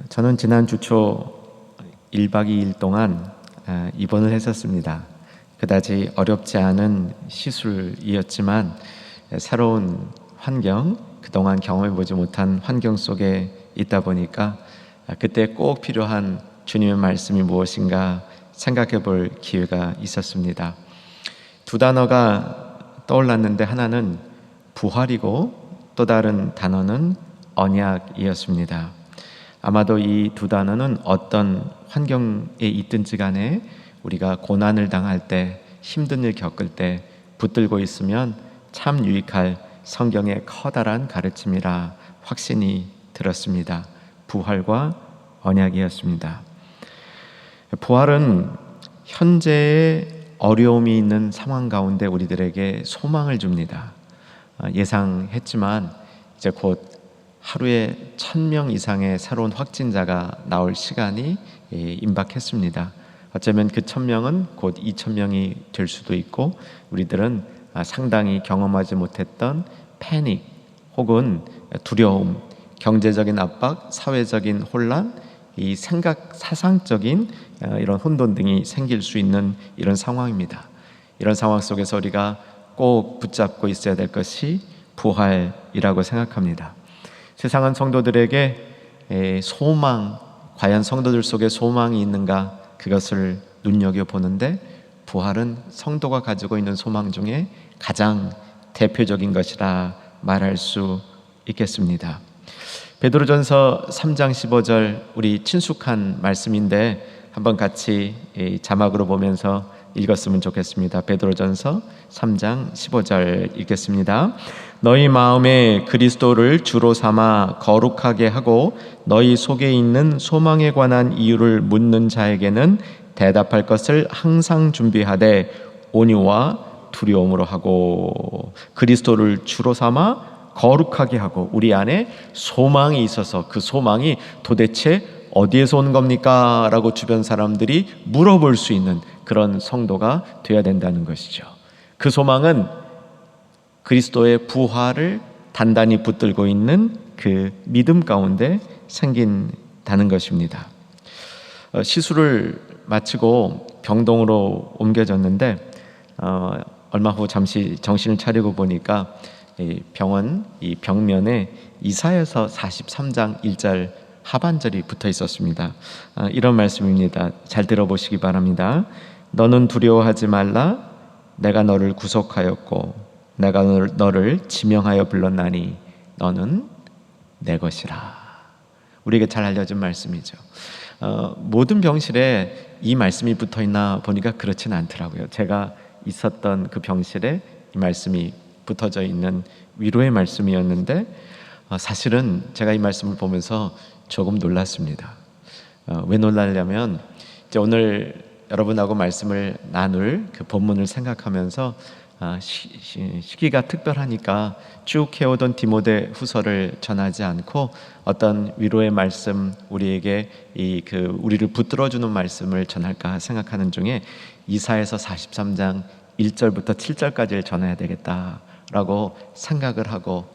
저는 지난 주초 1박 2일 동안 입원을 했었습니다. 그다지 어렵지 않은 시술이었지만 새로운 환경, 그동안 경험해보지 못한 환경 속에 있다 보니까 그때 꼭 필요한 주님의 말씀이 무엇인가 생각해 볼 기회가 있었습니다. 두 단어가 떠올랐는데 하나는 부활이고 또 다른 단어는 언약이었습니다. 아마도 이 두 단어는 어떤 환경에 있든지 간에 우리가 고난을 당할 때, 힘든 일 겪을 때 붙들고 있으면 참 유익할 성경의 커다란 가르침이라 확신이 들었습니다. 부활과 언약이었습니다. 부활은 현재의 어려움이 있는 상황 가운데 우리들에게 소망을 줍니다. 예상했지만 이제 곧 하루에 1000명 이상의 새로운 확진자가 나올 시간이 임박했습니다. 어쩌면 그 1000명은 곧 2000명이 될 수도 있고, 우리들은 상당히 경험하지 못했던 패닉 혹은 두려움, 경제적인 압박, 사회적인 혼란, 이 사상적인 이런 혼돈 등이 생길 수 있는 이런 상황입니다. 이런 상황 속에서 우리가 꼭 붙잡고 있어야 될 것이 부활이라고 생각합니다. 세상은 성도들에게 소망, 과연 성도들 속에 소망이 있는가, 그것을 눈여겨보는데 부활은 성도가 가지고 있는 소망 중에 가장 대표적인 것이라 말할 수 있겠습니다. 베드로전서 3장 15절, 우리 친숙한 말씀인데 한번 같이 자막으로 보면서 읽었으면 좋겠습니다. 베드로전서 3장 15절 읽겠습니다. 너희 마음에 그리스도를 주로 삼아 거룩하게 하고 너희 속에 있는 소망에 관한 이유를 묻는 자에게는 대답할 것을 항상 준비하되 온유와 두려움으로 하고, 그리스도를 주로 삼아 거룩하게 하고 우리 안에 소망이 있어서 그 소망이 도대체 어디에서 온 겁니까? 라고 주변 사람들이 물어볼 수 있는 그런 성도가 되어야 된다는 것이죠. 그 소망은 그리스도의 부활을 단단히 붙들고 있는 그 믿음 가운데 생긴다는 것입니다. 시술을 마치고 병동으로 옮겨졌는데 얼마 후 잠시 정신을 차리고 보니까 병원 이 벽면에 이사야서 43장 1절 하반절이 붙어 있었습니다. 이런 말씀입니다. 잘 들어보시기 바랍니다. 너는 두려워하지 말라. 내가 너를 구속하였고 내가 너를 지명하여 불렀나니 너는 내 것이라. 우리에게 잘 알려진 말씀이죠. 모든 병실에 이 말씀이 붙어 있나 보니까 그렇지는 않더라고요. 제가 있었던 그 병실에 이 말씀이 붙어져 있는 위로의 말씀이었는데 사실은 제가 이 말씀을 보면서 조금 놀랐습니다. 왜 놀라냐면 이제 오늘 여러분하고 말씀을 나눌 그 본문을 생각하면서 시기가 특별하니까 쭉 해오던 디모데 후서를 전하지 않고 어떤 위로의 말씀, 우리에게 우리를 붙들어주는 말씀을 전할까 생각하는 중에 이사야서 43장 1절부터 7절까지를 전해야 되겠다라고 생각을 하고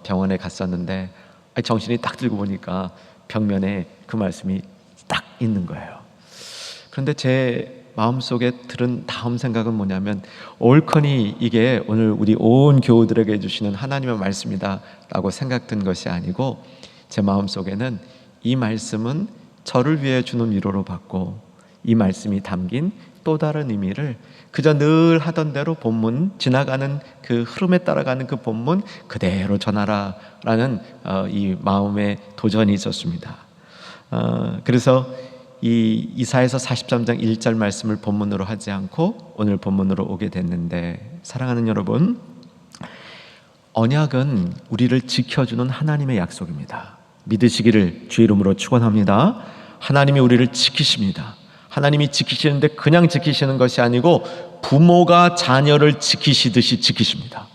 병원에 갔었는데 정신이 딱 들고 보니까 벽면에 그 말씀이 딱 있는 거예요. 그런데 제 마음속에 들은 다음 생각은 뭐냐면, 올커니 이게 오늘 우리 온 교우들에게 주시는 하나님의 말씀이다 라고 생각된 것이 아니고, 제 마음속에는 이 말씀은 저를 위해 주는 위로로 받고 이 말씀이 담긴 또 다른 의미를 그저 늘 하던 대로 본문, 지나가는 그 흐름에 따라가는 그 본문 그대로 전하라 라는 이 마음의 도전이 있었습니다. 그래서 이 이사야서 43장 1절 말씀을 본문으로 하지 않고 오늘 본문으로 오게 됐는데, 사랑하는 여러분, 언약은 우리를 지켜주는 하나님의 약속입니다. 믿으시기를 주 이름으로 축원합니다. 하나님이 우리를 지키십니다. 하나님이 지키시는데 그냥 지키시는 것이 아니고 부모가 자녀를 지키시듯이 지키십니다.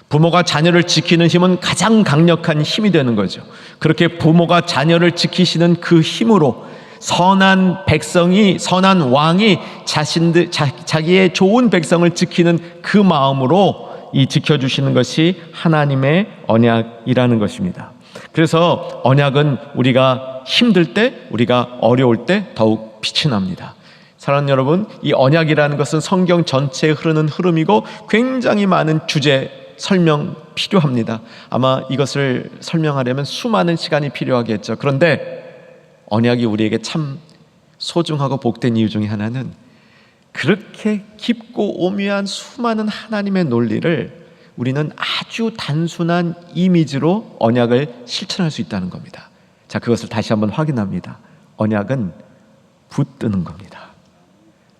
부모가 자녀를 지키는 힘은 가장 강력한 힘이 되는 거죠. 그렇게 부모가 자녀를 지키시는 그 힘으로 선한 백성이, 선한 왕이 자기의 좋은 백성을 지키는 그 마음으로 이 지켜주시는 것이 하나님의 언약이라는 것입니다. 그래서 언약은 우리가 힘들 때, 우리가 어려울 때 더욱 빛이 납니다. 사랑하는 여러분, 이 언약이라는 것은 성경 전체에 흐르는 흐름이고 굉장히 많은 주제 설명 필요합니다. 아마 이것을 설명하려면 수많은 시간이 필요하겠죠. 그런데 언약이 우리에게 참 소중하고 복된 이유 중에 하나는 그렇게 깊고 오묘한 수많은 하나님의 논리를 우리는 아주 단순한 이미지로 언약을 실천할 수 있다는 겁니다. 자, 그것을 다시 한번 확인합니다. 언약은 붙드는 겁니다.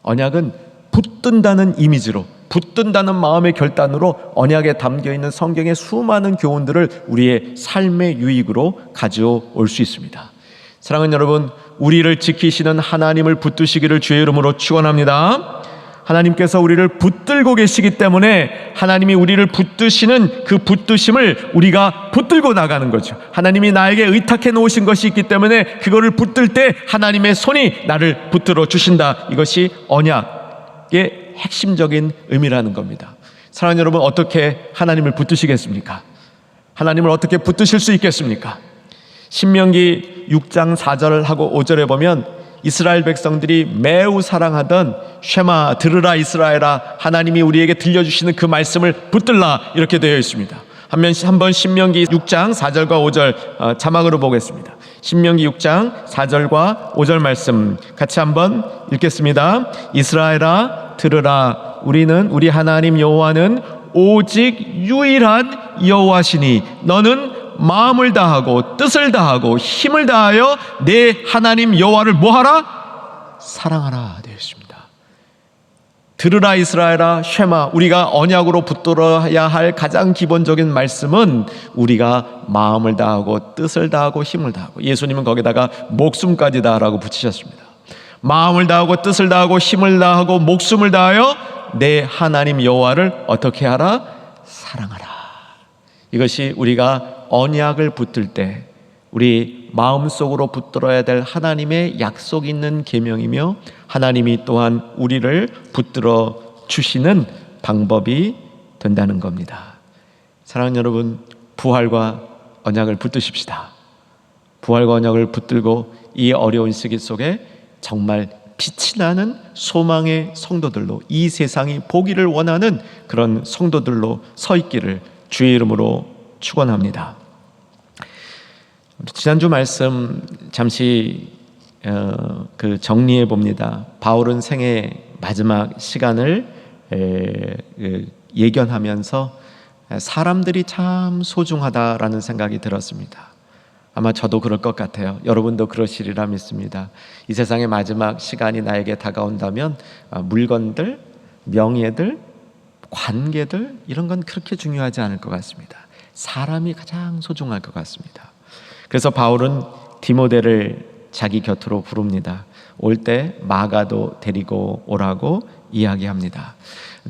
언약은 붙든다는 이미지로, 붙든다는 마음의 결단으로 언약에 담겨있는 성경의 수많은 교훈들을 우리의 삶의 유익으로 가져올 수 있습니다. 사랑하는 여러분, 우리를 지키시는 하나님을 붙드시기를 주의 이름으로 축원합니다. 하나님께서 우리를 붙들고 계시기 때문에 하나님이 우리를 붙드시는 그 붙드심을 우리가 붙들고 나가는 거죠. 하나님이 나에게 의탁해 놓으신 것이 있기 때문에 그거를 붙들 때 하나님의 손이 나를 붙들어 주신다. 이것이 언약의 핵심적인 의미라는 겁니다. 사랑하는 여러분, 어떻게 하나님을 붙드시겠습니까? 하나님을 어떻게 붙드실 수 있겠습니까? 신명기 6장 4절하고 5절에 보면 이스라엘 백성들이 매우 사랑하던 쉐마, 들으라 이스라엘아, 하나님이 우리에게 들려주시는 그 말씀을 붙들라, 이렇게 되어 있습니다. 한번 신명기 6장 4절과 5절 자막으로 보겠습니다. 신명기 6장 4절과 5절 말씀 같이 한번 읽겠습니다. 이스라엘아 들으라, 우리 하나님 여호와는 오직 유일한 여호와시니 너는 마음을 다하고 뜻을 다하고 힘을 다하여 내 하나님 여호와를 뭐하라? 사랑하라 되어 있습니다. 들으라 이스라엘아, 쉐마, 우리가 언약으로 붙들어야 할 가장 기본적인 말씀은 우리가 마음을 다하고 뜻을 다하고 힘을 다하고, 예수님은 거기다가 목숨까지 다하라고 붙이셨습니다. 마음을 다하고 뜻을 다하고 힘을 다하고 목숨을 다하여 내 하나님 여호와를 어떻게 하라? 사랑하라. 이것이 우리가 언약을 붙들 때 우리 마음속으로 붙들어야 될 하나님의 약속 있는 계명이며, 하나님이 또한 우리를 붙들어 주시는 방법이 된다는 겁니다. 사랑하는 여러분, 부활과 언약을 붙드십시다. 부활과 언약을 붙들고 이 어려운 시기 속에 정말 빛이 나는 소망의 성도들로, 이 세상이 보기를 원하는 그런 성도들로 서 있기를 주의 이름으로 축원합니다. 지난주 말씀 잠시 정리해 봅니다. 바울은 생애 마지막 시간을 예견하면서 사람들이 참 소중하다라는 생각이 들었습니다. 아마 저도 그럴 것 같아요. 여러분도 그러시리라 믿습니다. 이 세상의 마지막 시간이 나에게 다가온다면 물건들, 명예들, 관계들, 이런 건 그렇게 중요하지 않을 것 같습니다. 사람이 가장 소중할 것 같습니다. 그래서 바울은 디모데를 자기 곁으로 부릅니다. 올 때 마가도 데리고 오라고 이야기합니다.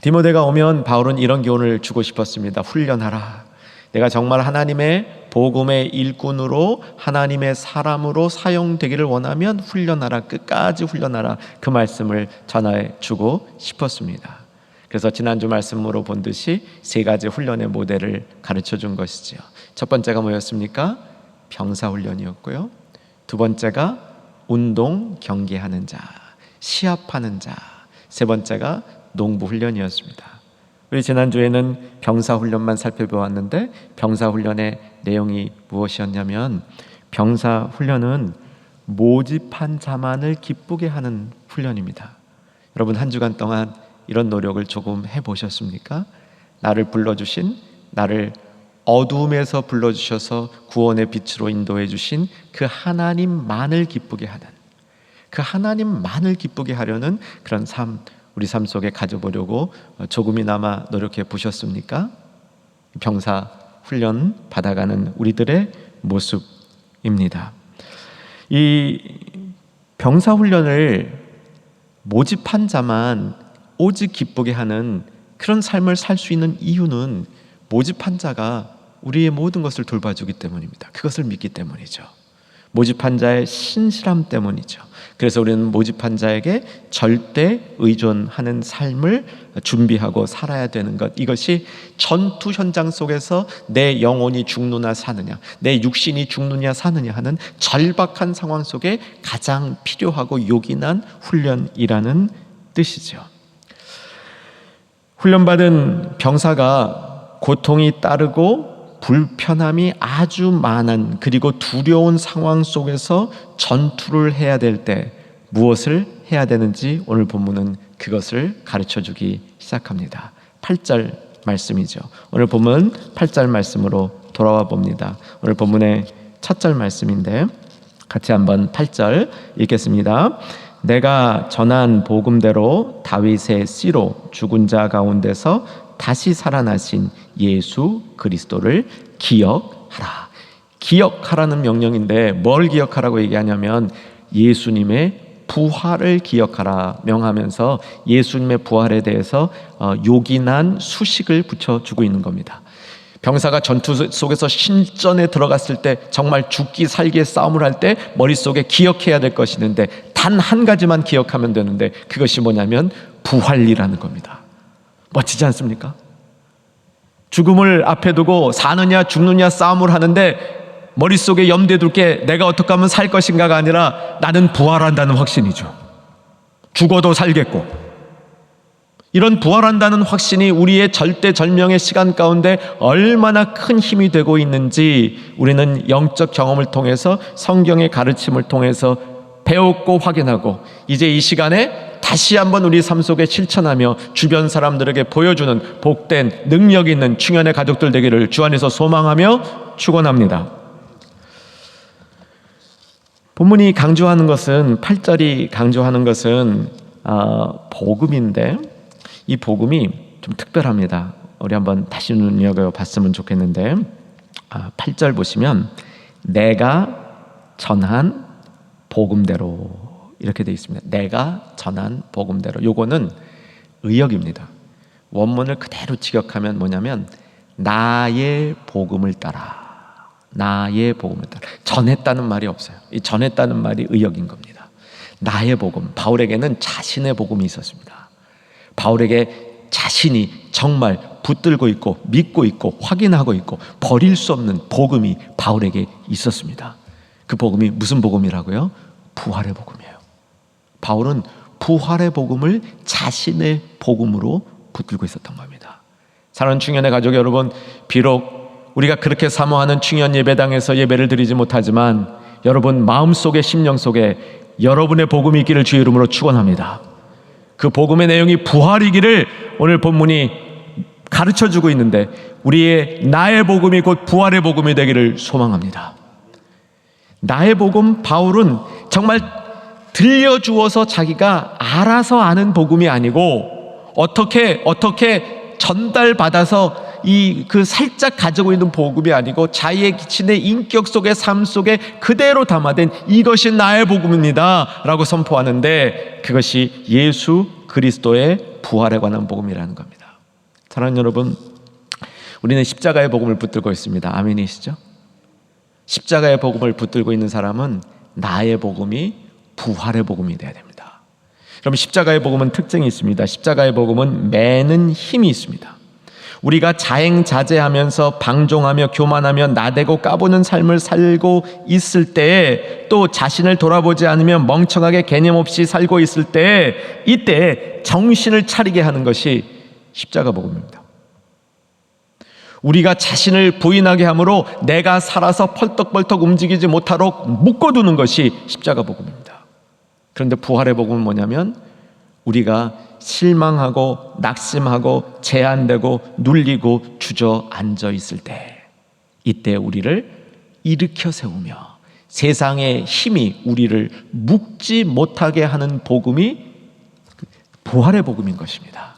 디모데가 오면 바울은 이런 교훈을 주고 싶었습니다. 훈련하라. 내가 정말 하나님의 복음의 일꾼으로, 하나님의 사람으로 사용되기를 원하면 훈련하라. 끝까지 훈련하라. 그 말씀을 전해 주고 싶었습니다. 그래서 지난주 말씀으로 본 듯이 세 가지 훈련의 모델을 가르쳐 준 것이지요. 첫 번째가 뭐였습니까? 병사훈련이었고요. 두 번째가 운동 경기하는 자, 시합하는 자. 세 번째가 농부훈련이었습니다. 우리 지난주에는 병사훈련만 살펴보았는데, 병사훈련의 내용이 무엇이었냐면, 병사훈련은 모집한 자만을 기쁘게 하는 훈련입니다. 여러분, 한 주간 동안 이런 노력을 조금 해보셨습니까? 나를 불러주신, 나를 어두움에서 불러주셔서 구원의 빛으로 인도해 주신 그 하나님만을 기쁘게 하는, 그 하나님만을 기쁘게 하려는 그런 삶, 우리 삶 속에 가져보려고 조금이나마 노력해 보셨습니까? 병사 훈련 받아가는 우리들의 모습입니다. 이 병사 훈련을 모집한 자만 오직 기쁘게 하는 그런 삶을 살 수 있는 이유는 모집한 자가 우리의 모든 것을 돌봐주기 때문입니다. 그것을 믿기 때문이죠. 모집한 자의 신실함 때문이죠. 그래서 우리는 모집한 자에게 절대 의존하는 삶을 준비하고 살아야 되는 것, 이것이 전투 현장 속에서 내 영혼이 죽느냐 사느냐, 내 육신이 죽느냐 사느냐 하는 절박한 상황 속에 가장 필요하고 요긴한 훈련이라는 뜻이죠. 훈련받은 병사가 고통이 따르고 불편함이 아주 많은, 그리고 두려운 상황 속에서 전투를 해야 될 때 무엇을 해야 되는지 오늘 본문은 그것을 가르쳐주기 시작합니다. 8절 말씀이죠. 오늘 본문 8절 말씀으로 돌아와 봅니다. 오늘 본문의 첫 절 말씀인데 같이 한번 8절 읽겠습니다. 내가 전한 복음대로 다윗의 씨로 죽은 자 가운데서 다시 살아나신 예수 그리스도를 기억하라. 기억하라는 명령인데 뭘 기억하라고 얘기하냐면 예수님의 부활을 기억하라 명하면서 예수님의 부활에 대해서 요긴한 수식을 붙여주고 있는 겁니다. 병사가 전투 속에서 신전에 들어갔을 때 정말 죽기 살기의 싸움을 할 때 머릿속에 기억해야 될 것이 있는데 단 한 가지만 기억하면 되는데 그것이 뭐냐면 부활이라는 겁니다. 멋지지 않습니까? 죽음을 앞에 두고 사느냐 죽느냐 싸움을 하는데 머릿속에 염두에 둘 게 내가 어떻게 하면 살 것인가가 아니라 나는 부활한다는 확신이죠. 죽어도 살겠고, 이런 부활한다는 확신이 우리의 절대절명의 시간 가운데 얼마나 큰 힘이 되고 있는지 우리는 영적 경험을 통해서 성경의 가르침을 통해서 배웠고 확인하고, 이제 이 시간에 다시 한번 우리 삶 속에 실천하며 주변 사람들에게 보여주는 복된 능력 있는 충현의 가족들 되기를 주 안에서 소망하며 축원합니다. 본문이 강조하는 것은, 8절이 강조하는 것은 복음인데 이 복음이 좀 특별합니다. 우리 한번 다시 눈여겨봤으면 좋겠는데 8절 보시면 내가 전한 복음대로 이렇게 되어 있습니다. 내가 전한 복음대로. 요거는 의역입니다. 원문을 그대로 직역하면 뭐냐면 나의 복음을 따라, 나의 복음을 따라. 전했다는 말이 없어요. 이 전했다는 말이 의역인 겁니다. 나의 복음. 바울에게는 자신의 복음이 있었습니다. 바울에게 자신이 정말 붙들고 있고 믿고 있고 확인하고 있고 버릴 수 없는 복음이 바울에게 있었습니다. 그 복음이 무슨 복음이라고요? 부활의 복음이에요. 바울은 부활의 복음을 자신의 복음으로 붙들고 있었던 겁니다. 사랑하는 충현의 가족 여러분, 비록 우리가 그렇게 사모하는 충현 예배당에서 예배를 드리지 못하지만 여러분 마음속에 심령 속에 여러분의 복음이 있기를 주의 이름으로 축원합니다. 그 복음의 내용이 부활이기를 오늘 본문이 가르쳐주고 있는데 우리의 나의 복음이 곧 부활의 복음이 되기를 소망합니다. 나의 복음, 바울은 정말 들려주어서 자기가 알아서 아는 복음이 아니고 어떻게 전달받아서 그 살짝 가지고 있는 복음이 아니고 자기의 기친의 인격 속의 삶 속에 그대로 담아된 이것이 나의 복음입니다 라고 선포하는데 그것이 예수 그리스도의 부활에 관한 복음이라는 겁니다. 사랑하는 여러분, 우리는 십자가의 복음을 붙들고 있습니다. 아멘이시죠? 십자가의 복음을 붙들고 있는 사람은 나의 복음이 부활의 복음이 되어야 됩니다. 그럼 십자가의 복음은 특징이 있습니다. 십자가의 복음은 매는 힘이 있습니다. 우리가 자행자제하면서 방종하며 교만하며 나대고 까부는 삶을 살고 있을 때에, 또 자신을 돌아보지 않으며 멍청하게 개념 없이 살고 있을 때에, 이때 정신을 차리게 하는 것이 십자가 복음입니다. 우리가 자신을 부인하게 함으로 내가 살아서 펄떡펄떡 움직이지 못하도록 묶어두는 것이 십자가 복음입니다. 그런데 부활의 복음은 뭐냐면 우리가 실망하고 낙심하고 제한되고 눌리고 주저앉아 있을 때, 이때 우리를 일으켜 세우며 세상의 힘이 우리를 묶지 못하게 하는 복음이 부활의 복음인 것입니다.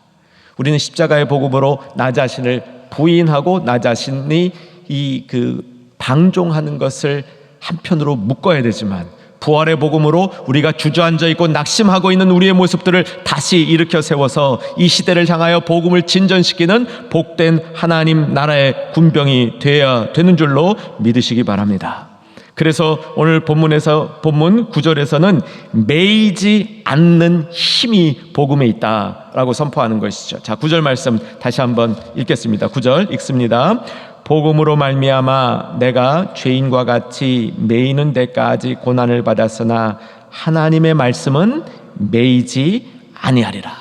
우리는 십자가의 복음으로 나 자신을 부인하고 나 자신이 방종하는 것을 한편으로 묶어야 되지만, 부활의 복음으로 우리가 주저앉아 있고 낙심하고 있는 우리의 모습들을 다시 일으켜 세워서 이 시대를 향하여 복음을 진전시키는 복된 하나님 나라의 군병이 되어야 되는 줄로 믿으시기 바랍니다. 그래서 오늘 본문 9절에서는 매이지 않는 힘이 복음에 있다라고 선포하는 것이죠. 자, 9절 말씀 다시 한번 읽겠습니다. 9절 읽습니다. 복음으로 말미암아 내가 죄인과 같이 매이는 데까지 고난을 받았으나 하나님의 말씀은 매이지 아니하리라.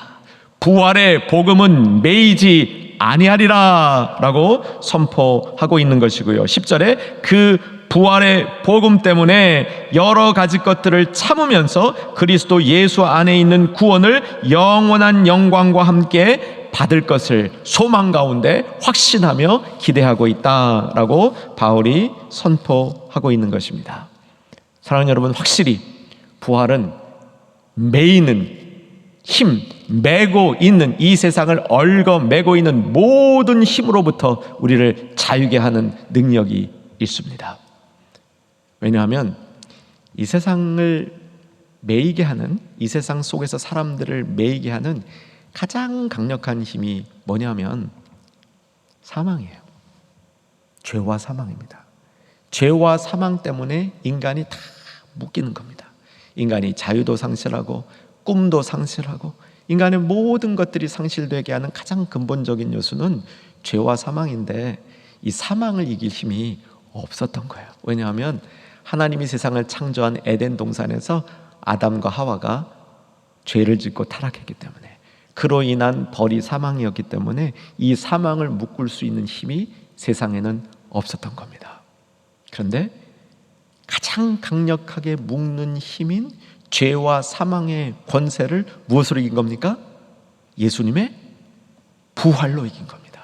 부활의 복음은 매이지 아니하리라 라고 선포하고 있는 것이고요. 10절에 그 부활의 복음 때문에 여러 가지 것들을 참으면서 그리스도 예수 안에 있는 구원을 영원한 영광과 함께 받을 것을 소망 가운데 확신하며 기대하고 있다라고 바울이 선포하고 있는 것입니다. 사랑하는 여러분, 확실히 부활은 매이는 힘, 매고 있는 이 세상을 얽어매고 있는 모든 힘으로부터 우리를 자유게 하는 능력이 있습니다. 왜냐하면 이 세상을 매이게 하는, 이 세상 속에서 사람들을 매이게 하는 가장 강력한 힘이 뭐냐면 사망이에요. 죄와 사망입니다. 죄와 사망 때문에 인간이 다 묶이는 겁니다. 인간이 자유도 상실하고 꿈도 상실하고 인간의 모든 것들이 상실되게 하는 가장 근본적인 요소는 죄와 사망인데, 이 사망을 이길 힘이 없었던 거예요. 왜냐하면 하나님이 세상을 창조한 에덴 동산에서 아담과 하와가 죄를 짓고 타락했기 때문에, 그로 인한 벌이 사망이었기 때문에 이 사망을 묶을 수 있는 힘이 세상에는 없었던 겁니다. 그런데 가장 강력하게 묶는 힘인 죄와 사망의 권세를 무엇으로 이긴 겁니까? 예수님의 부활로 이긴 겁니다.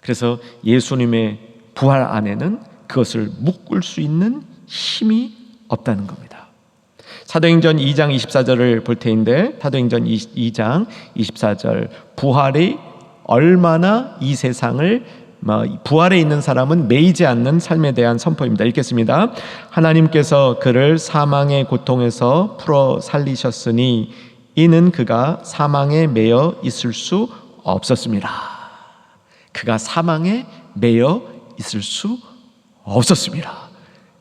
그래서 예수님의 부활 안에는 그것을 묶을 수 있는 힘이 없다는 겁니다. 사도행전 2장 24절을 볼 테인데, 사도행전 2장 24절, 부활이 얼마나 이 세상을, 부활에 있는 사람은 매이지 않는 삶에 대한 선포입니다. 읽겠습니다. 하나님께서 그를 사망의 고통에서 풀어 살리셨으니 이는 그가 사망에 매여 있을 수 없었습니다. 그가 사망에 매여 있을 수 없었습니다.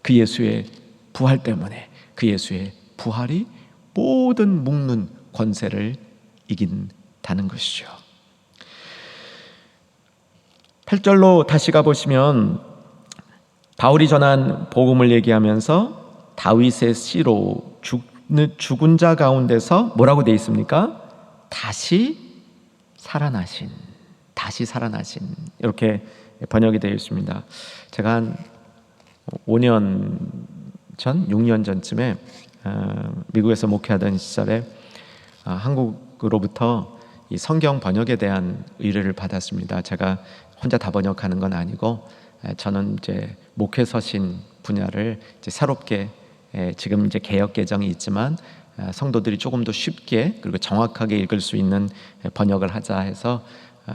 그 예수의 부활 때문에, 그 예수의 부활이 모든 묶는 권세를 이긴다는 것이죠. 8절로 다시 가보시면 바울이 전한 복음을 얘기하면서 다윗의 씨로 죽은 자 가운데서 뭐라고 되어 있습니까? 다시 살아나신, 다시 살아나신, 이렇게 번역이 되어 있습니다. 제가 한 5년 전, 6년 전쯤에 미국에서 목회하던 시절에 한국으로부터 이 성경 번역에 대한 의뢰를 받았습니다. 제가 혼자 다 번역하는 건 아니고, 저는 이제 목회 서신 분야를 이제 새롭게, 지금 이제 개역 개정이 있지만 성도들이 조금 더 쉽게 그리고 정확하게 읽을 수 있는 번역을 하자 해서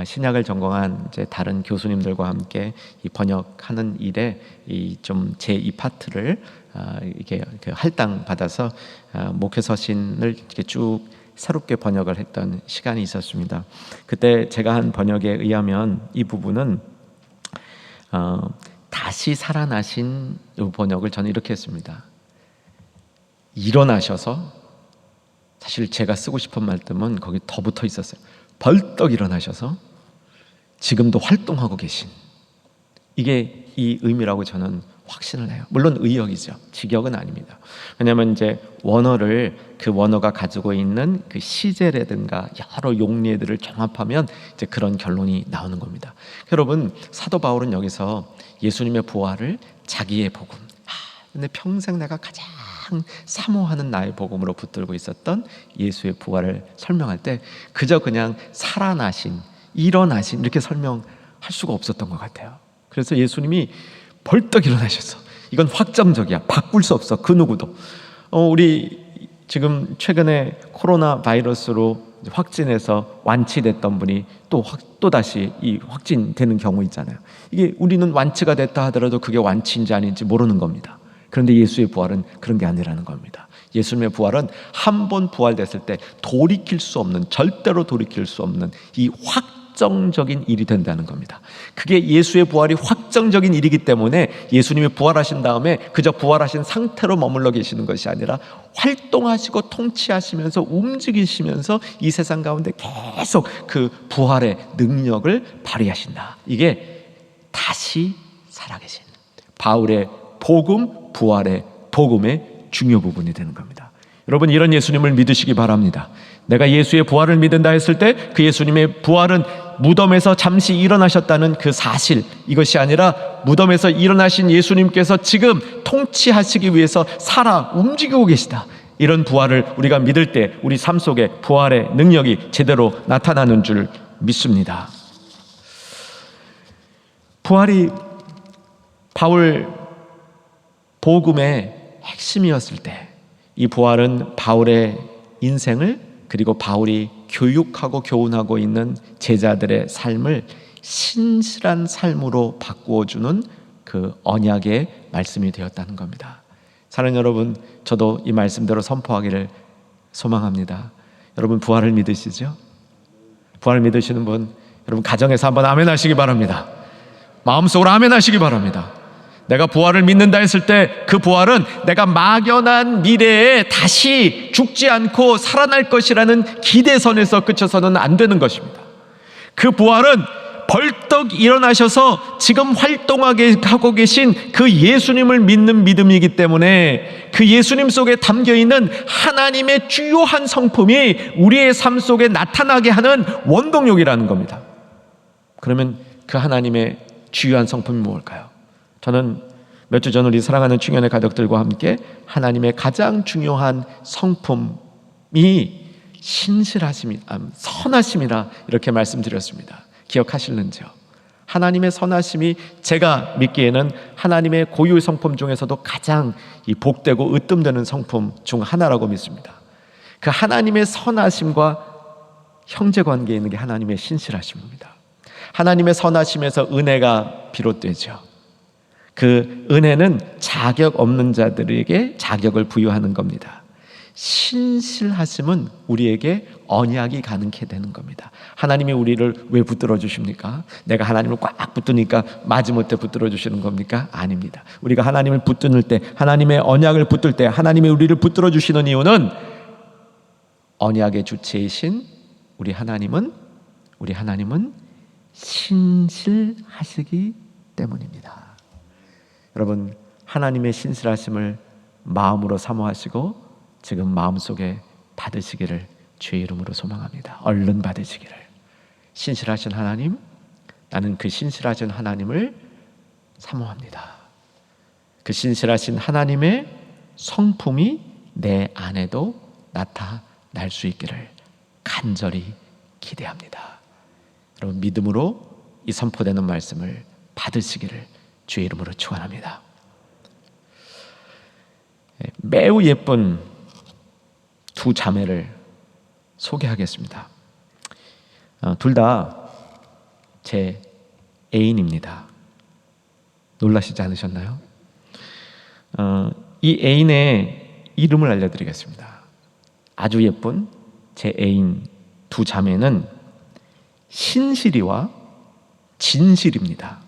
신약을 전공한 이제 다른 교수님들과 함께 이 번역하는 일에 이 좀 제 이 파트를 이게 할당 받아서 목회 서신을 이렇게 쭉 새롭게 번역을 했던 시간이 있었습니다. 그때 제가 한 번역에 의하면 이 부분은 다시 살아나신 이 번역을 저는 이렇게 했습니다. 일어나셔서, 사실 제가 쓰고 싶은 말씀은 거기 더 붙어 있었어요. 벌떡 일어나셔서 지금도 활동하고 계신, 이게 이 의미라고 저는 확신을 해요. 물론 의역이죠. 직역은 아닙니다. 왜냐하면 이제 원어를, 그 원어가 가지고 있는 그 시제라든가 여러 용례들을 종합하면 이제 그런 결론이 나오는 겁니다. 여러분, 사도 바울은 여기서 예수님의 부활을 자기의 복음, 근데 평생 내가 가장 사모하는 나의 복음으로 붙들고 있었던 예수의 부활을 설명할 때 그저 그냥 살아나신, 일어나신 이렇게 설명할 수가 없었던 것 같아요. 그래서 예수님이 벌떡 일어나셔서, 이건 확정적이야, 바꿀 수 없어, 그 누구도. 우리 지금 최근에 코로나 바이러스로 확진해서 완치됐던 분이 또 다시 이 확진되는 경우 있잖아요. 이게 우리는 완치가 됐다 하더라도 그게 완치인지 아닌지 모르는 겁니다. 그런데 예수의 부활은 그런 게 아니라는 겁니다. 예수님의 부활은 한 번 부활됐을 때 돌이킬 수 없는, 절대로 돌이킬 수 없는 이 확정적인 일이 된다는 겁니다. 그게 예수의 부활이 확정적인 일이기 때문에 예수님이 부활하신 다음에 그저 부활하신 상태로 머물러 계시는 것이 아니라 활동하시고 통치하시면서 움직이시면서 이 세상 가운데 계속 그 부활의 능력을 발휘하신다. 이게 다시 살아계신 바울의 복음, 부활의 복음의 중요 부분이 되는 겁니다. 여러분, 이런 예수님을 믿으시기 바랍니다. 내가 예수의 부활을 믿는다 했을 때 그 예수님의 부활은 무덤에서 잠시 일어나셨다는 그 사실, 이것이 아니라 무덤에서 일어나신 예수님께서 지금 통치하시기 위해서 살아 움직이고 계시다. 이런 부활을 우리가 믿을 때 우리 삶 속에 부활의 능력이 제대로 나타나는 줄 믿습니다. 부활이 바울 복음의 핵심이었을 때 이 부활은 바울의 인생을, 그리고 바울이 교육하고 교훈하고 있는 제자들의 삶을 신실한 삶으로 바꾸어주는 그 언약의 말씀이 되었다는 겁니다. 사랑하는 여러분, 저도 이 말씀대로 선포하기를 소망합니다. 여러분, 부활을 믿으시죠? 부활을 믿으시는 분, 여러분 가정에서 한번 아멘 하시기 바랍니다. 마음속으로 아멘 하시기 바랍니다. 내가 부활을 믿는다 했을 때 그 부활은 내가 막연한 미래에 다시 죽지 않고 살아날 것이라는 기대선에서 그쳐서는 안 되는 것입니다. 그 부활은 벌떡 일어나셔서 지금 활동하게 하고 계신 그 예수님을 믿는 믿음이기 때문에 그 예수님 속에 담겨있는 하나님의 주요한 성품이 우리의 삶 속에 나타나게 하는 원동력이라는 겁니다. 그러면 그 하나님의 주요한 성품이 무엇일까요? 저는 몇 주 전 우리 사랑하는 청년의 가족들과 함께 하나님의 가장 중요한 성품이 신실하심이다, 선하심이라 이렇게 말씀드렸습니다. 기억하실는지요? 하나님의 선하심이 제가 믿기에는 하나님의 고유의 성품 중에서도 가장 이 복되고 으뜸되는 성품 중 하나라고 믿습니다. 그 하나님의 선하심과 형제관계에 있는 게 하나님의 신실하심입니다. 하나님의 선하심에서 은혜가 비롯되죠. 그 은혜는 자격 없는 자들에게 자격을 부여하는 겁니다. 신실하심은 우리에게 언약이 가능케 되는 겁니다. 하나님이 우리를 왜 붙들어 주십니까? 내가 하나님을 꽉 붙드니까 마지못해 붙들어 주시는 겁니까? 아닙니다. 우리가 하나님을 붙들 때, 하나님의 언약을 붙들 때 하나님이 우리를 붙들어 주시는 이유는 언약의 주체이신 우리 하나님은 신실하시기 때문입니다. 여러분, 하나님의 신실하심을 마음으로 사모하시고 지금 마음속에 받으시기를 주의 이름으로 소망합니다. 얼른 받으시기를. 신실하신 하나님, 나는 그 신실하신 하나님을 사모합니다. 그 신실하신 하나님의 성품이 내 안에도 나타날 수 있기를 간절히 기대합니다. 여러분, 믿음으로 이 선포되는 말씀을 받으시기를 주의 이름으로 축원합니다. 매우 예쁜 두 자매를 소개하겠습니다. 둘 다 제 애인입니다. 놀라시지 않으셨나요? 이 애인의 이름을 알려드리겠습니다. 아주 예쁜 제 애인 두 자매는 신실이와 진실입니다.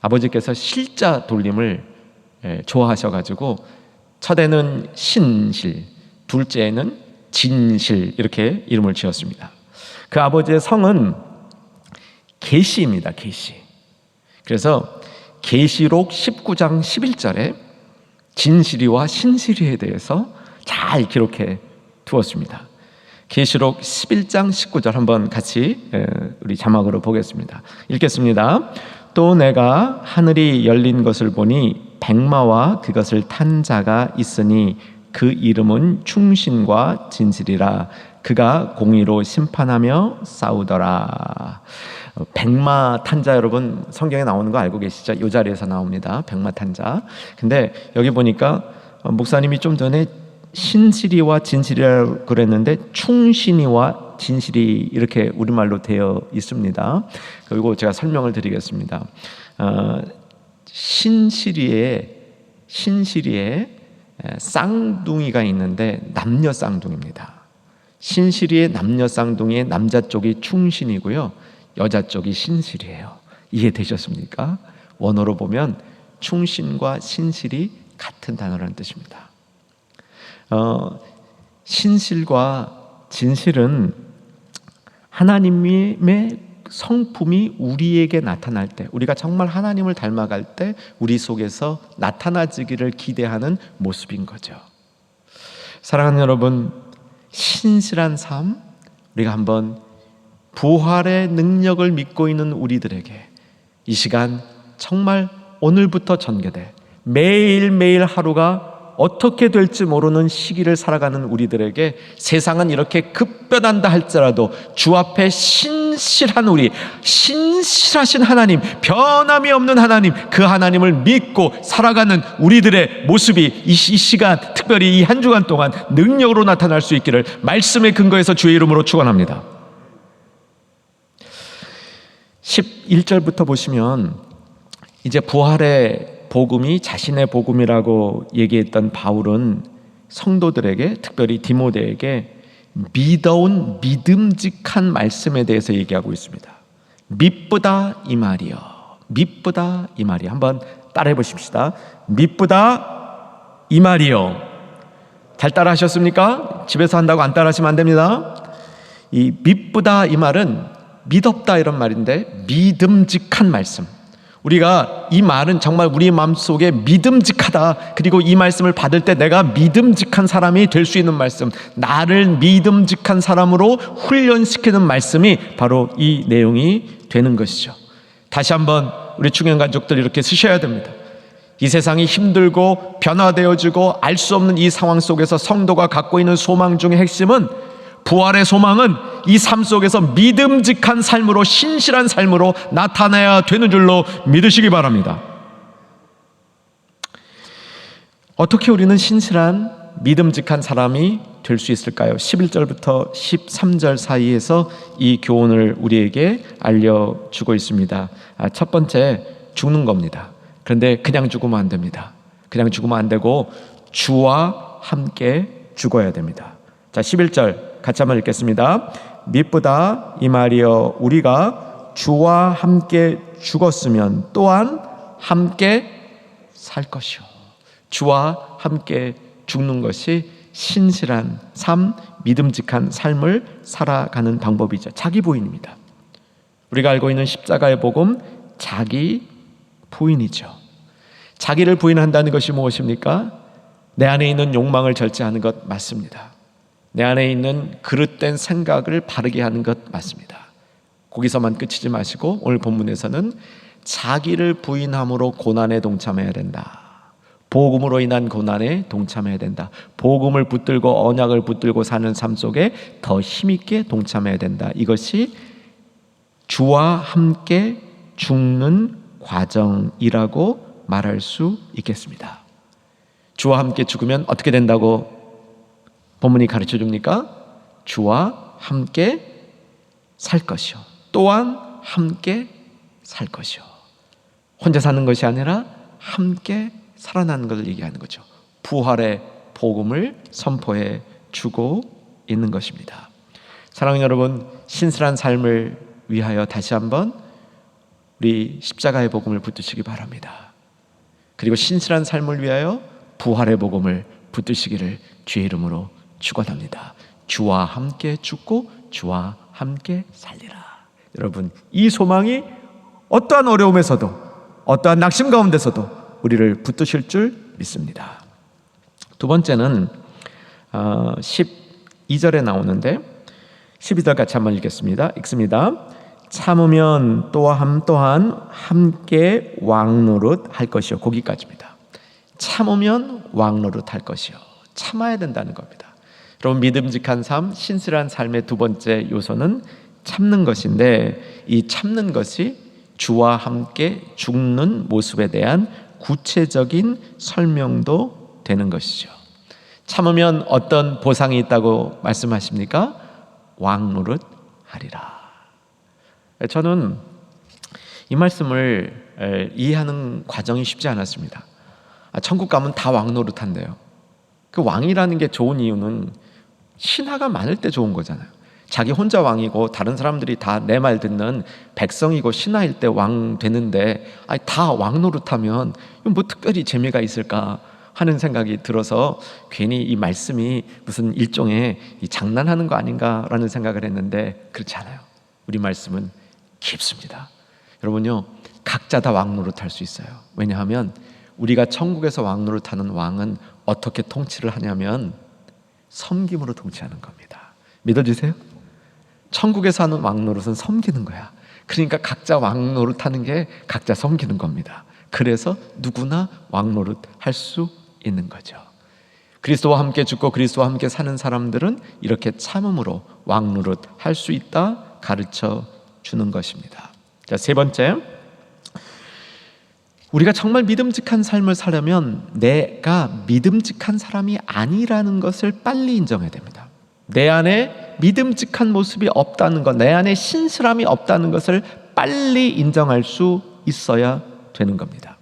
아버지께서 실자 돌림을 좋아하셔가지고 첫애는 신실, 둘째는 진실, 이렇게 이름을 지었습니다. 그 아버지의 성은 계시입니다. 계시. 그래서 계시록 19장 11절에 진실이와 신실이에 대해서 잘 기록해 두었습니다. 계시록 11장 19절 한번 같이 우리 자막으로 보겠습니다. 읽겠습니다. 또 내가 하늘이 열린 것을 보니 백마와 그것을 탄 자가 있으니 그 이름은 충신과 진실이라. 그가 공의로 심판하며 싸우더라. 백마 탄자, 여러분 성경에 나오는 거 알고 계시죠? 이 자리에서 나옵니다. 백마 탄자. 근데 여기 보니까 목사님이 좀 전에 신실이와 진실이라고 그랬는데 충신이와 진실이 이렇게 우리말로 되어 있습니다. 그리고 제가 설명을 드리겠습니다. 신실이에 쌍둥이가 있는데 남녀 쌍둥이입니다. 신실이의 남녀 쌍둥이의 남자 쪽이 충신이고요, 여자 쪽이 신실이에요. 이해되셨습니까? 원어로 보면 충신과 신실이 같은 단어라는 뜻입니다. 신실과 진실은 하나님의 성품이 우리에게 나타날 때, 우리가 정말 하나님을 닮아갈 때 우리 속에서 나타나지기를 기대하는 모습인 거죠. 사랑하는 여러분, 신실한 삶, 우리가 한번 부활의 능력을 믿고 있는 우리들에게 이 시간 정말 오늘부터 전개돼 매일매일 하루가 어떻게 될지 모르는 시기를 살아가는 우리들에게 세상은 이렇게 급변한다 할지라도 주 앞에 신실한 우리, 신실하신 하나님, 변함이 없는 하나님, 그 하나님을 믿고 살아가는 우리들의 모습이 이 시간, 특별히 이 한 주간 동안 능력으로 나타날 수 있기를 말씀에 근거해서 주의 이름으로 축원합니다. 11절부터 보시면 이제 부활의 복음이 자신의 복음이라고 얘기했던 바울은 성도들에게, 특별히 디모데에게 믿어온 믿음직한 말씀에 대해서 얘기하고 있습니다. 믿보다 이 말이요, 믿보다 이 말이요. 한번 따라해 보십시다. 믿보다 이 말이요. 잘 따라 하셨습니까? 집에서 한다고 안 따라 하시면 안 됩니다. 이 믿보다 이 말은 믿었다 이런 말인데, 믿음직한 말씀, 우리가 이 말은 정말 우리 마음속에 믿음직하다, 그리고 이 말씀을 받을 때 내가 믿음직한 사람이 될 수 있는 말씀, 나를 믿음직한 사람으로 훈련시키는 말씀이 바로 이 내용이 되는 것이죠. 다시 한번 우리 중년 가족들 이렇게 쓰셔야 됩니다. 이 세상이 힘들고 변화되어지고 알 수 없는 이 상황 속에서 성도가 갖고 있는 소망 중의 핵심은, 부활의 소망은 이 삶 속에서 믿음직한 삶으로, 신실한 삶으로 나타나야 되는 줄로 믿으시기 바랍니다. 어떻게 우리는 신실한 믿음직한 사람이 될 수 있을까요? 11절부터 13절 사이에서 이 교훈을 우리에게 알려주고 있습니다. 첫 번째, 죽는 겁니다. 그런데 그냥 죽으면 안 됩니다. 그냥 죽으면 안 되고 주와 함께 죽어야 됩니다. 자, 11절 같이 한번 읽겠습니다. 믿보다 이 말이여, 우리가 주와 함께 죽었으면 또한 함께 살 것이요. 주와 함께 죽는 것이 신실한 삶, 믿음직한 삶을 살아가는 방법이죠. 자기 부인입니다. 우리가 알고 있는 십자가의 복음, 자기 부인이죠. 자기를 부인한다는 것이 무엇입니까? 내 안에 있는 욕망을 절제하는 것 맞습니다. 내 안에 있는 그릇된 생각을 바르게 하는 것 맞습니다. 거기서만 끝이지 마시고 오늘 본문에서는 자기를 부인함으로 고난에 동참해야 된다. 복음으로 인한 고난에 동참해야 된다. 복음을 붙들고 언약을 붙들고 사는 삶 속에 더 힘있게 동참해야 된다. 이것이 주와 함께 죽는 과정이라고 말할 수 있겠습니다. 주와 함께 죽으면 어떻게 된다고 본문이 가르쳐 줍니까? 주와 함께 살 것이요, 또한 함께 살 것이요. 혼자 사는 것이 아니라 함께 살아나는 것을 얘기하는 거죠. 부활의 복음을 선포해 주고 있는 것입니다. 사랑하는 여러분, 신실한 삶을 위하여 다시 한번 우리 십자가의 복음을 붙드시기 바랍니다. 그리고 신실한 삶을 위하여 부활의 복음을 붙드시기를 주의 이름으로 축원합니다. 주와 함께 죽고 주와 함께 살리라. 여러분, 이 소망이 어떠한 어려움에서도, 어떠한 낙심 가운데서도 우리를 붙드실 줄 믿습니다. 두 번째는 12절에 나오는데, 12절 같이 한번 읽겠습니다. 읽습니다. 참으면 또한 함께 왕노릇 할 것이요. 거기까지입니다. 참으면 왕노릇 할 것이요. 참아야 된다는 겁니다. 여러분, 믿음직한 삶, 신실한 삶의 두 번째 요소는 참는 것인데, 이 참는 것이 주와 함께 죽는 모습에 대한 구체적인 설명도 되는 것이죠. 참으면 어떤 보상이 있다고 말씀하십니까? 왕노릇 하리라. 저는 이 말씀을 이해하는 과정이 쉽지 않았습니다. 천국 가면 다 왕노릇 한대요. 그 왕이라는 게 좋은 이유는 신하가 많을 때 좋은 거잖아요. 자기 혼자 왕이고 다른 사람들이 다 내 말 듣는 백성이고 신하일 때 왕 되는데, 다 왕 노릇하면 뭐 특별히 재미가 있을까 하는 생각이 들어서 괜히 이 말씀이 무슨 일종의 장난하는 거 아닌가라는 생각을 했는데, 그렇지 않아요. 우리 말씀은 깊습니다. 여러분요, 각자 다 왕 노릇할 수 있어요. 왜냐하면 우리가 천국에서 왕 노릇하는 왕은 어떻게 통치를 하냐면 섬김으로 통치하는 겁니다. 믿어주세요? 천국에서 하는 왕 노릇은 섬기는 거야. 그러니까 각자 왕 노릇하는 게 각자 섬기는 겁니다. 그래서 누구나 왕 노릇 할 수 있는 거죠. 그리스도와 함께 죽고 그리스도와 함께 사는 사람들은 이렇게 참음으로 왕 노릇 할 수 있다 가르쳐 주는 것입니다. 자, 세 번째, 우리가 정말 믿음직한 삶을 살려면 내가 믿음직한 사람이 아니라는 것을 빨리 인정해야 됩니다. 내 안에 믿음직한 모습이 없다는 것, 내 안에 신실함이 없다는 것을 빨리 인정할 수 있어야 되는 겁니다.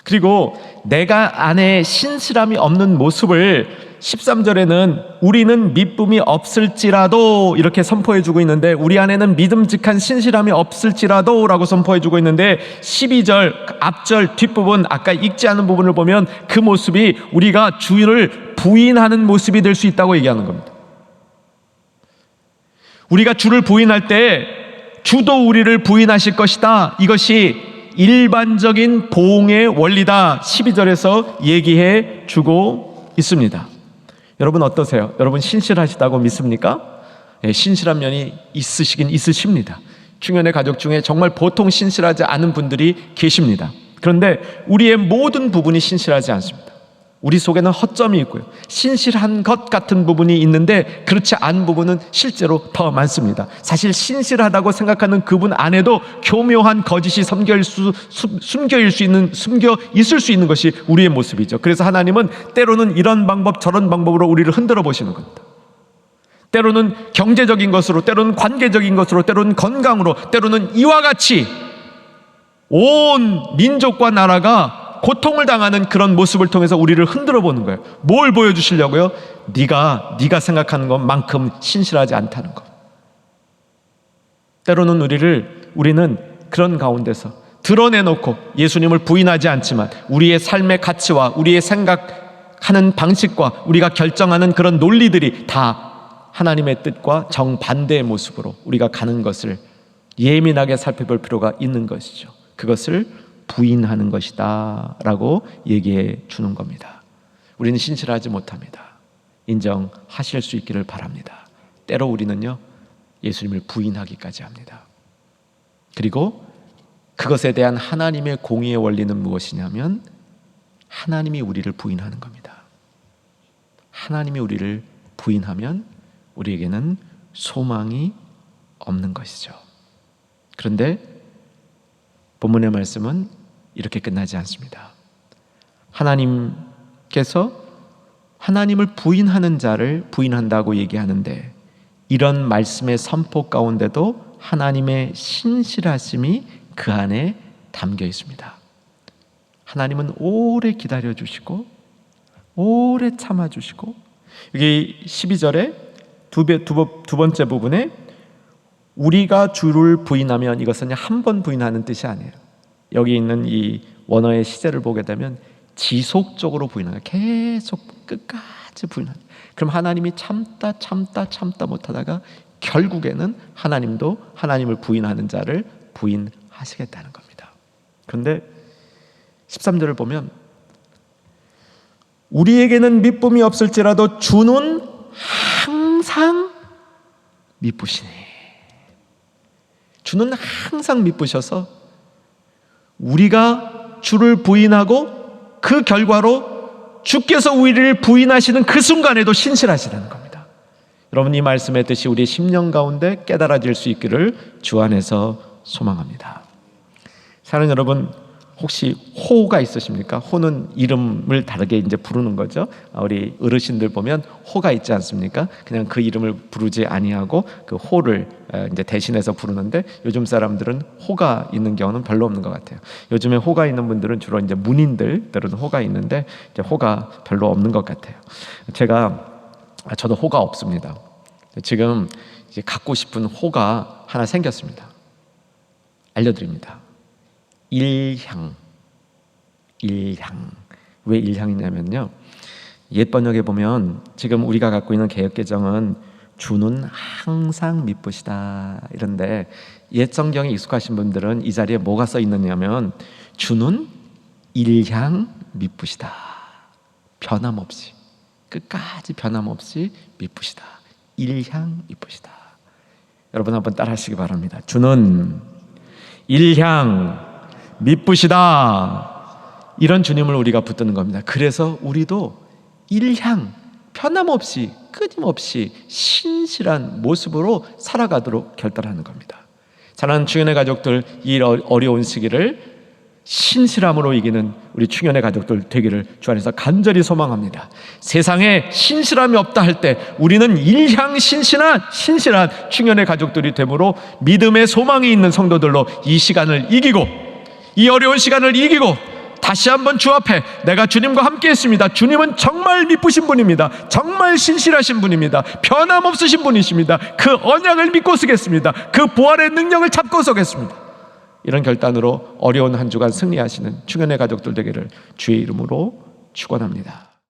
그리고 내가 안에 신실함이 없는 모습을 13절에는 우리는 미쁨이 없을지라도 이렇게 선포해주고 있는데, 우리 안에는 믿음직한 신실함이 없을지라도 라고 선포해주고 있는데, 12절 앞절 뒷부분 아까 읽지 않은 부분을 보면 그 모습이 우리가 주를 부인하는 모습이 될 수 있다고 얘기하는 겁니다. 우리가 주를 부인할 때 주도 우리를 부인하실 것이다. 이것이 일반적인 보응의 원리다. 12절에서 얘기해 주고 있습니다. 여러분 어떠세요? 여러분 신실하시다고 믿습니까? 네, 신실한 면이 있으시긴 있으십니다. 충현의 가족 중에 정말 보통 신실하지 않은 분들이 계십니다. 그런데 우리의 모든 부분이 신실하지 않습니다. 우리 속에는 허점이 있고요, 신실한 것 같은 부분이 있는데 그렇지 않은 부분은 실제로 더 많습니다. 사실 신실하다고 생각하는 그분 안에도 교묘한 거짓이 숨겨 있을 수 있는 것이 우리의 모습이죠. 그래서 하나님은 때로는 이런 방법 저런 방법으로 우리를 흔들어 보시는 겁니다. 때로는 경제적인 것으로, 때로는 관계적인 것으로, 때로는 건강으로, 때로는 이와 같이 온 민족과 나라가 고통을 당하는 그런 모습을 통해서 우리를 흔들어 보는 거예요. 뭘 보여주시려고요? 네가 생각하는 것만큼 신실하지 않다는 것. 때로는 우리는 그런 가운데서 드러내놓고 예수님을 부인하지 않지만 우리의 삶의 가치와 우리의 생각하는 방식과 우리가 결정하는 그런 논리들이 다 하나님의 뜻과 정반대의 모습으로 우리가 가는 것을 예민하게 살펴볼 필요가 있는 것이죠. 그것을 부인하는 것이다 라고 얘기해 주는 겁니다. 우리는 신실하지 못합니다. 인정하실 수 있기를 바랍니다. 때로 우리는요, 예수님을 부인하기까지 합니다. 그리고 그것에 대한 하나님의 공의의 원리는 무엇이냐면 하나님이 우리를 부인하는 겁니다. 하나님이 우리를 부인하면 우리에게는 소망이 없는 것이죠. 그런데 본문의 말씀은 이렇게 끝나지 않습니다. 하나님께서 하나님을 부인하는 자를 부인한다고 얘기하는데, 이런 말씀의 선포 가운데도 하나님의 신실하심이 그 안에 담겨 있습니다. 하나님은 오래 기다려주시고 오래 참아주시고, 여기 12절에 두 번째 부분에 우리가 주를 부인하면, 이것은 한 번 부인하는 뜻이 아니에요. 여기 있는 이 원어의 시제를 보게 되면 지속적으로 부인하는, 계속 끝까지 부인하는. 그럼 하나님이 참다 못하다가 결국에는 하나님도 하나님을 부인하는 자를 부인하시겠다는 겁니다. 그런데 13절을 보면 우리에게는 미쁨이 없을지라도 주는 항상 미쁘시니, 주는 항상 미쁘셔서 우리가 주를 부인하고 그 결과로 주께서 우리를 부인하시는 그 순간에도 신실하시다는 겁니다. 여러분, 이 말씀의 뜻이 우리의 심령 가운데 깨달아질 수 있기를 주 안에서 소망합니다. 사랑하는 여러분, 혹시 호가 있으십니까? 호는 이름을 다르게 이제 부르는 거죠. 우리 어르신들 보면 호가 있지 않습니까? 그냥 그 이름을 부르지 아니하고 그 호를 이제 대신해서 부르는데, 요즘 사람들은 호가 있는 경우는 별로 없는 것 같아요. 요즘에 호가 있는 분들은 주로 이제 문인들은 호가 있는데, 이제 호가 별로 없는 것 같아요. 제가 저도 호가 없습니다. 지금 이제 갖고 싶은 호가 하나 생겼습니다. 알려드립니다. 일향. 왜 일향이냐면요, 옛 번역에 보면 지금 우리가 갖고 있는 개역개정은 주는 항상 미쁘시다 이런데, 옛 성경에 익숙하신 분들은 이 자리에 뭐가 써 있느냐면 주는 일향 미쁘시다. 변함없이, 끝까지 변함없이 미쁘시다. 일향 미쁘시다. 여러분 한번 따라 하시기 바랍니다. 주는 일향 미쁘시다. 이런 주님을 우리가 붙드는 겁니다. 그래서 우리도 일향, 변함없이 끊임없이 신실한 모습으로 살아가도록 결단하는 겁니다. 사랑하는 충현의 가족들, 이 어려운 시기를 신실함으로 이기는 우리 충현의 가족들 되기를 주 안에서 간절히 소망합니다. 세상에 신실함이 없다 할 때 우리는 일향 신실한 충현의 가족들이 되므로 믿음의 소망이 있는 성도들로 이 시간을 이기고, 이 어려운 시간을 이기고 다시 한번 주 앞에 내가 주님과 함께 했습니다. 주님은 정말 미쁘신 분입니다. 정말 신실하신 분입니다. 변함없으신 분이십니다. 그 언약을 믿고 서겠습니다. 그 부활의 능력을 잡고 서겠습니다. 이런 결단으로 어려운 한 주간 승리하시는 충현의 가족들 되기를 주의 이름으로 축원합니다.